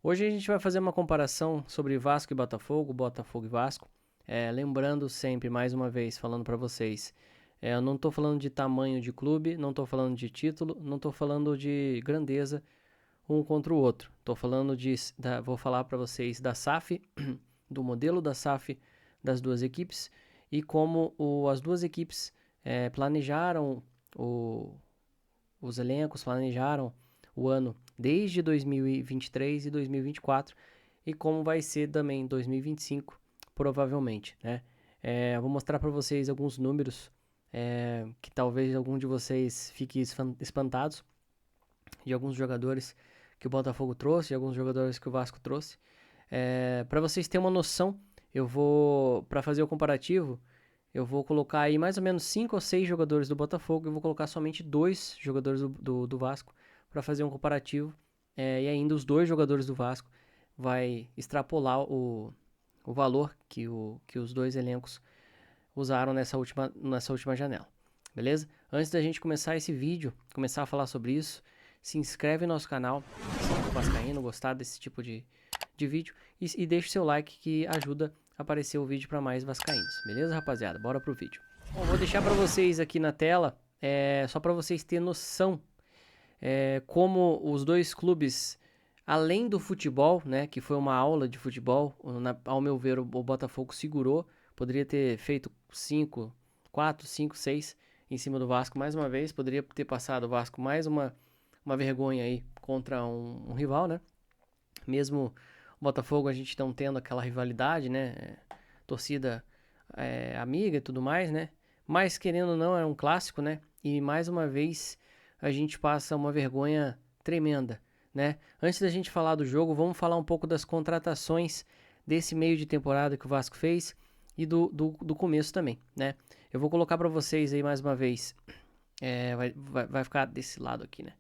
Hoje a gente vai fazer uma comparação sobre Vasco e Botafogo, Botafogo e Vasco. Lembrando sempre, mais uma vez, falando para vocês, eu não estou falando de tamanho de clube, não estou falando de título, não estou falando de grandeza um contra o outro. Vou falar para vocês da SAF, do modelo da SAF das duas equipes e como as duas equipes planejaram os elencos, planejaram o ano desde 2023 e 2024 e como vai ser também 2025, provavelmente, né? Vou mostrar para vocês alguns números que talvez algum de vocês fique espantados de alguns jogadores que o Botafogo trouxe, de alguns jogadores que o Vasco trouxe. Para vocês terem uma noção, para fazer o comparativo, eu vou colocar aí mais ou menos 5 ou 6 jogadores do Botafogo e vou colocar somente 2 jogadores do Vasco para fazer um comparativo. E ainda os 2 jogadores do Vasco vai extrapolar o valor que os 2 elencos usaram nessa última janela. Beleza? Antes da gente começar esse vídeo, começar a falar sobre isso, se inscreve no nosso canal, se for vascaíno, gostar desse tipo de vídeo, e deixa o seu like que ajuda a aparecer o vídeo para mais vascaínos. Beleza, rapaziada? Bora pro vídeo. Bom, vou deixar para vocês aqui na tela, só para vocês terem noção como os dois clubes, além do futebol, né, que foi uma aula de futebol, ao meu ver o Botafogo segurou, poderia ter feito 4, 5, 6 em cima do Vasco mais uma vez, poderia ter passado o Vasco mais uma vergonha aí contra um rival, né? Mesmo o Botafogo a gente não tendo aquela rivalidade, né? Torcida amiga e tudo mais, né? Mas querendo ou não, é um clássico, né? E mais uma vez a gente passa uma vergonha tremenda, né? Antes da gente falar do jogo, vamos falar um pouco das contratações desse meio de temporada que o Vasco fez e do começo também, né? Eu vou colocar para vocês aí mais uma vez, vai ficar desse lado aqui, né?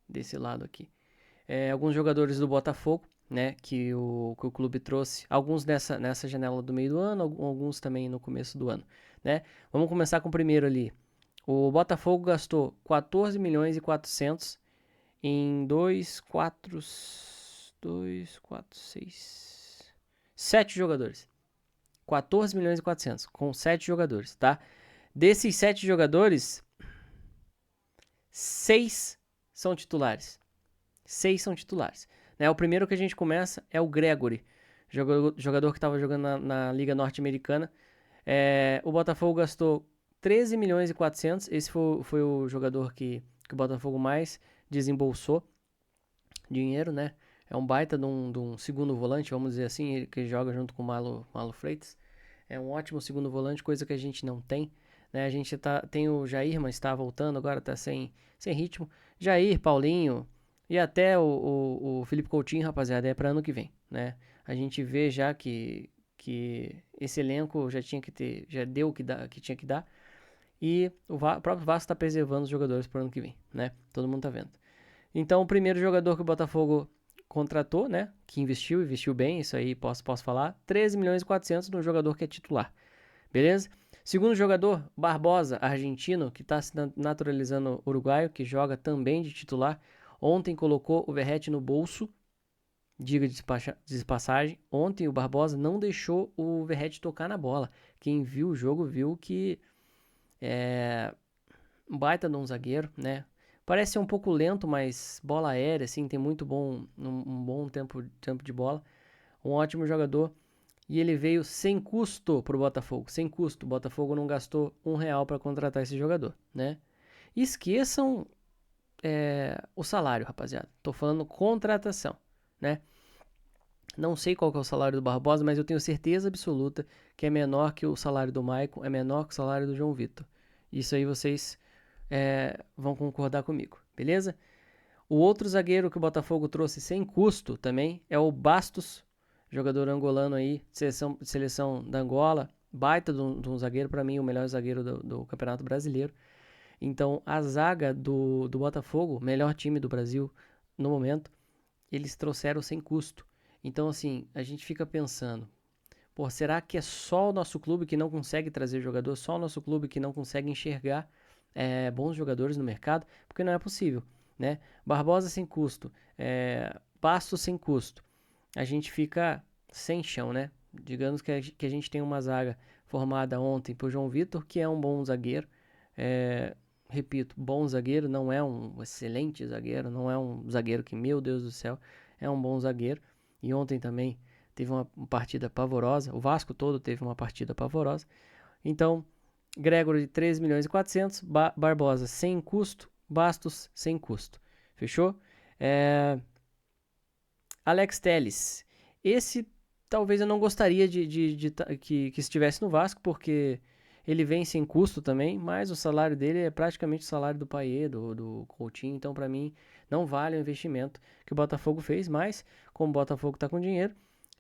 Desse lado aqui. Alguns jogadores do Botafogo, né, que o clube trouxe, alguns nessa janela do meio do ano, alguns também no começo do ano, né? Vamos começar com o primeiro ali. O Botafogo gastou 14 milhões e 400 em 7 jogadores. 14 milhões e 400 com 7 jogadores, tá? Desses 7 jogadores, 6 são titulares. 6 são titulares. Né? O primeiro que a gente começa é o Gregory, jogador que estava jogando na Liga Norte-Americana. O Botafogo gastou 13 milhões e 400. Esse foi o jogador que o Botafogo mais desembolsou dinheiro, né? É um baita de um segundo volante, vamos dizer assim, que joga junto com o Malo Freitas. É um ótimo segundo volante, coisa que a gente não tem. Né? A gente tem o Jair, mas está voltando, agora está sem ritmo. Jair, Paulinho e até o Felipe Coutinho, rapaziada, é para ano que vem. Né? A gente vê já que esse elenco já deu o que tinha que dar. E o próprio Vasco está preservando os jogadores para ano que vem. Né? Todo mundo tá vendo. Então, o primeiro jogador que o Botafogo contratou, né, que investiu bem, isso aí posso falar, 13 milhões e 400 no jogador que é titular, beleza? Segundo jogador, Barbosa, argentino, que está se naturalizando uruguaio, que joga também de titular, ontem colocou o Verratti no bolso, diga de passagem, ontem o Barbosa não deixou o Verratti tocar na bola, quem viu o jogo viu que um baita de um zagueiro, né? Parece ser um pouco lento, mas bola aérea, assim, tem um bom tempo de bola. Um ótimo jogador. E ele veio sem custo pro Botafogo. Sem custo. O Botafogo não gastou R$1 para contratar esse jogador, né? E esqueçam o salário, rapaziada. Tô falando contratação, né? Não sei qual que é o salário do Barbosa, mas eu tenho certeza absoluta que é menor que o salário do Maicon, é menor que o salário do João Vitor. Isso aí vocês vão concordar comigo, beleza? O outro zagueiro que o Botafogo trouxe sem custo também é o Bastos, jogador angolano aí, seleção da Angola, baita de um zagueiro, para mim o melhor zagueiro do Campeonato Brasileiro. Então a zaga do Botafogo, melhor time do Brasil no momento, eles trouxeram sem custo. Então assim, a gente fica pensando, pô, será que é só o nosso clube que não consegue trazer jogador? Só o nosso clube que não consegue enxergar bons jogadores no mercado? Porque não é possível, né? Barbosa sem custo, Bastos sem custo. a gente fica sem chão, né? Digamos que a gente tem uma zaga formada ontem por João Vitor, que é um bom zagueiro. Repito, bom zagueiro, não é um excelente zagueiro, não é um zagueiro que, meu Deus do céu, é um bom zagueiro. E ontem também teve uma partida pavorosa, o Vasco todo teve uma partida pavorosa. Então, Gregor de 13 milhões e 400, Barbosa sem custo, Bastos sem custo. Fechou? Alex Telles. Esse talvez eu não gostaria que estivesse no Vasco, porque ele vem sem custo também, mas o salário dele é praticamente o salário do Payet, do Coutinho, então para mim não vale o investimento que o Botafogo fez, mas como o Botafogo está com dinheiro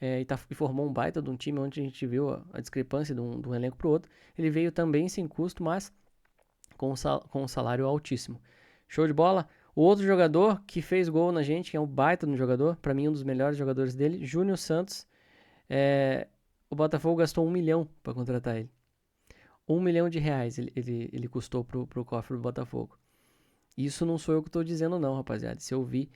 e formou um baita de um time onde a gente viu a discrepância de um elenco para o outro, ele veio também sem custo, mas com um salário altíssimo. Show de bola? O outro jogador que fez gol na gente, que é um baita no jogador, para mim um dos melhores jogadores dele, Júnior Santos. O Botafogo gastou 1 milhão para contratar ele. 1 milhão de reais ele custou pro cofre do Botafogo. Isso não sou eu que estou dizendo não, rapaziada. Se eu vi,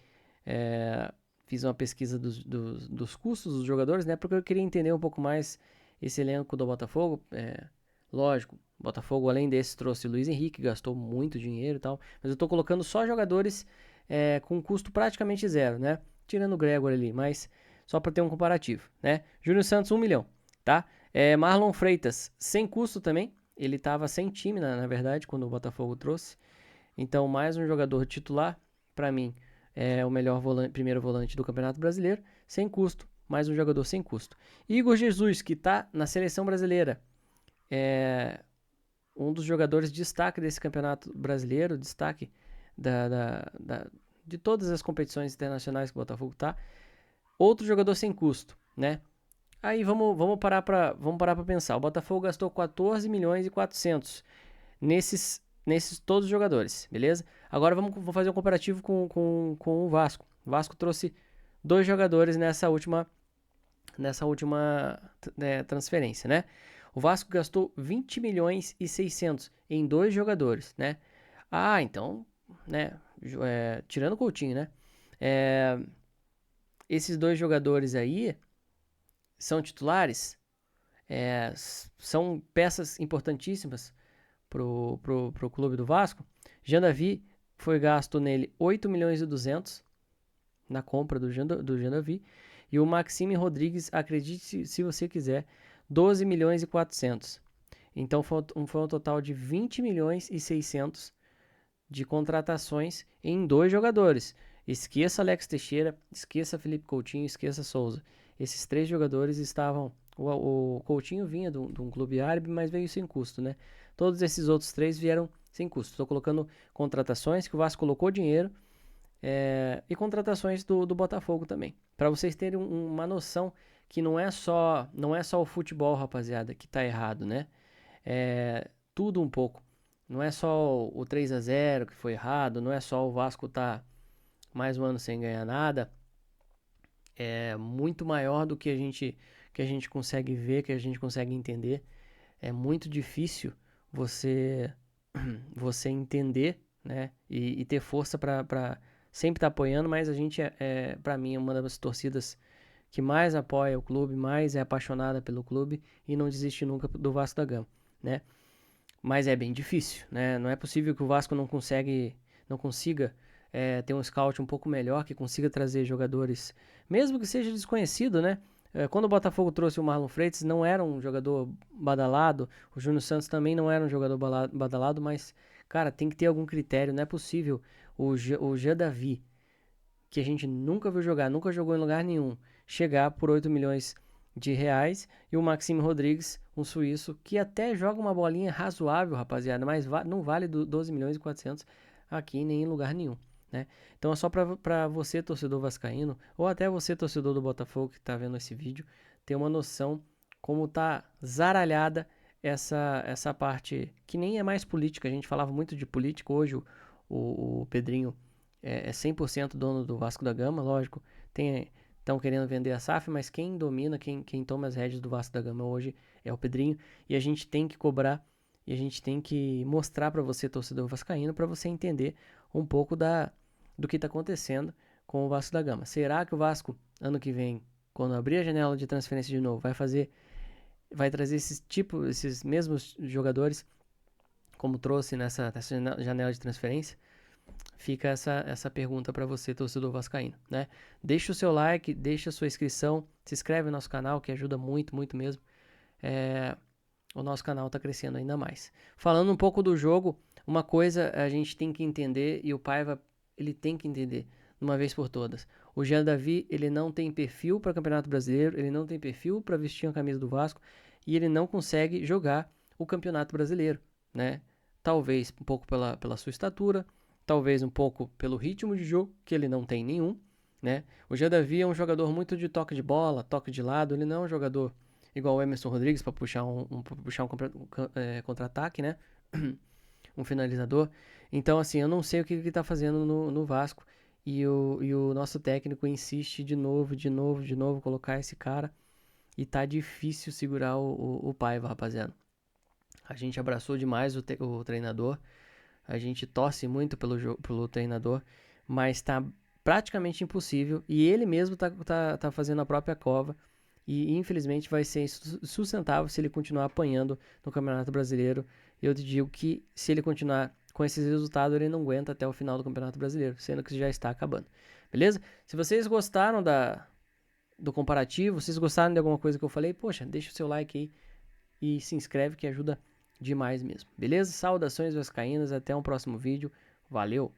fiz uma pesquisa dos custos dos jogadores, né? Porque eu queria entender um pouco mais esse elenco do Botafogo. Lógico, o Botafogo, além desse, trouxe o Luiz Henrique, gastou muito dinheiro e tal. Mas eu estou colocando só jogadores com custo praticamente zero, né? Tirando o Gregor ali, mas só para ter um comparativo, né? Júnior Santos, 1 milhão, tá? Marlon Freitas, sem custo também. Ele estava sem time, na verdade, quando o Botafogo trouxe. Então, mais um jogador titular, para mim, é o melhor primeiro volante do Campeonato Brasileiro, sem custo. Mais um jogador sem custo. Igor Jesus, que está na seleção brasileira. Um dos jogadores de destaque desse Campeonato Brasileiro, destaque de todas as competições internacionais que o Botafogo está. Outro jogador sem custo, né? Aí vamos parar para pensar. O Botafogo gastou 14 milhões e 400 nesses todos os jogadores, beleza? Agora vamos fazer um comparativo com o Vasco. O Vasco trouxe 2 jogadores nessa última transferência, né? O Vasco gastou 20 milhões e 600 em 2 jogadores, né? Então, né? Tirando o Coutinho, né? Esses 2 jogadores aí são titulares, são peças importantíssimas pro clube do Vasco. Jean Davi, foi gasto nele 8 milhões e 200 na compra do Jean Davi. E o Maxime Rodrigues, acredite se você quiser, 12 milhões e 400. Então foi um total de 20 milhões e 600 de contratações em 2 jogadores. Esqueça Alex Teixeira, esqueça Felipe Coutinho, esqueça Souza. Esses 3 jogadores estavam... O Coutinho vinha de um clube árabe, mas veio sem custo, né? Todos esses outros 3 vieram sem custo. Estou colocando contratações que o Vasco colocou dinheiro e contratações do Botafogo também. Para vocês terem uma noção que não é só o futebol, rapaziada, que tá errado, né? Tudo um pouco. Não é só o 3-0 que foi errado, não é só o Vasco tá mais um ano sem ganhar nada. É muito maior do que a gente consegue ver, que a gente consegue entender. É muito difícil você entender, né? E ter força para sempre estar apoiando, mas a gente para mim, é uma das torcidas que mais apoia o clube, mais é apaixonada pelo clube e não desiste nunca do Vasco da Gama, né? Mas é bem difícil, né? Não é possível que o Vasco não consiga ter um scout um pouco melhor, que consiga trazer jogadores, mesmo que seja desconhecido, né? Quando o Botafogo trouxe o Marlon Freitas, não era um jogador badalado, o Júnior Santos também não era um jogador badalado, mas, cara, tem que ter algum critério, não é possível o Jean Davi, que a gente nunca viu jogar, nunca jogou em lugar nenhum, chegar por 8 milhões de reais, e o Maxime Rodrigues, um suíço, que até joga uma bolinha razoável, rapaziada, mas não vale 12 milhões e 400 aqui nem em lugar nenhum, né? Então é só para você, torcedor vascaíno, ou até você, torcedor do Botafogo, que tá vendo esse vídeo, ter uma noção como tá zaralhada essa parte, que nem é mais política. A gente falava muito de política, hoje o Pedrinho é 100% dono do Vasco da Gama, lógico, estão querendo vender a SAF, mas quem domina, quem toma as rédeas do Vasco da Gama hoje é o Pedrinho, e a gente tem que cobrar, e a gente tem que mostrar para você, torcedor vascaíno, para você entender um pouco do que está acontecendo com o Vasco da Gama. Será que o Vasco, ano que vem, quando abrir a janela de transferência de novo, vai trazer esses mesmos jogadores, como trouxe nessa janela de transferência? Fica essa pergunta para você, torcedor vascaíno, né? Deixa o seu like, deixa a sua inscrição, se inscreve no nosso canal, que ajuda muito, muito mesmo. O nosso canal está crescendo ainda mais. Falando um pouco do jogo, uma coisa a gente tem que entender, e o Paiva ele tem que entender, de uma vez por todas. O Jean Davi, ele não tem perfil para Campeonato Brasileiro, ele não tem perfil para vestir a camisa do Vasco, e ele não consegue jogar o Campeonato Brasileiro, né? Talvez um pouco pela sua estatura, talvez um pouco pelo ritmo de jogo, que ele não tem nenhum, né? O Jean Davi é um jogador muito de toque de bola, toque de lado, ele não é um jogador igual o Emerson Rodrigues para puxar um contra-ataque, né? Um finalizador. Então, assim, eu não sei o que ele tá fazendo no Vasco. E o nosso técnico insiste de novo, colocar esse cara. E tá difícil segurar o Paiva, rapaziada. A gente abraçou demais o treinador. A gente torce muito pelo treinador. Mas tá praticamente impossível. E ele mesmo tá fazendo a própria cova. E infelizmente vai ser insustentável se ele continuar apanhando no Campeonato Brasileiro. Eu te digo que se ele continuar com esses resultados, ele não aguenta até o final do Campeonato Brasileiro, sendo que já está acabando. Beleza? Se vocês gostaram do comparativo, se vocês gostaram de alguma coisa que eu falei, poxa, deixa o seu like aí e se inscreve que ajuda demais mesmo. Beleza? Saudações vascaínas, até um próximo vídeo. Valeu!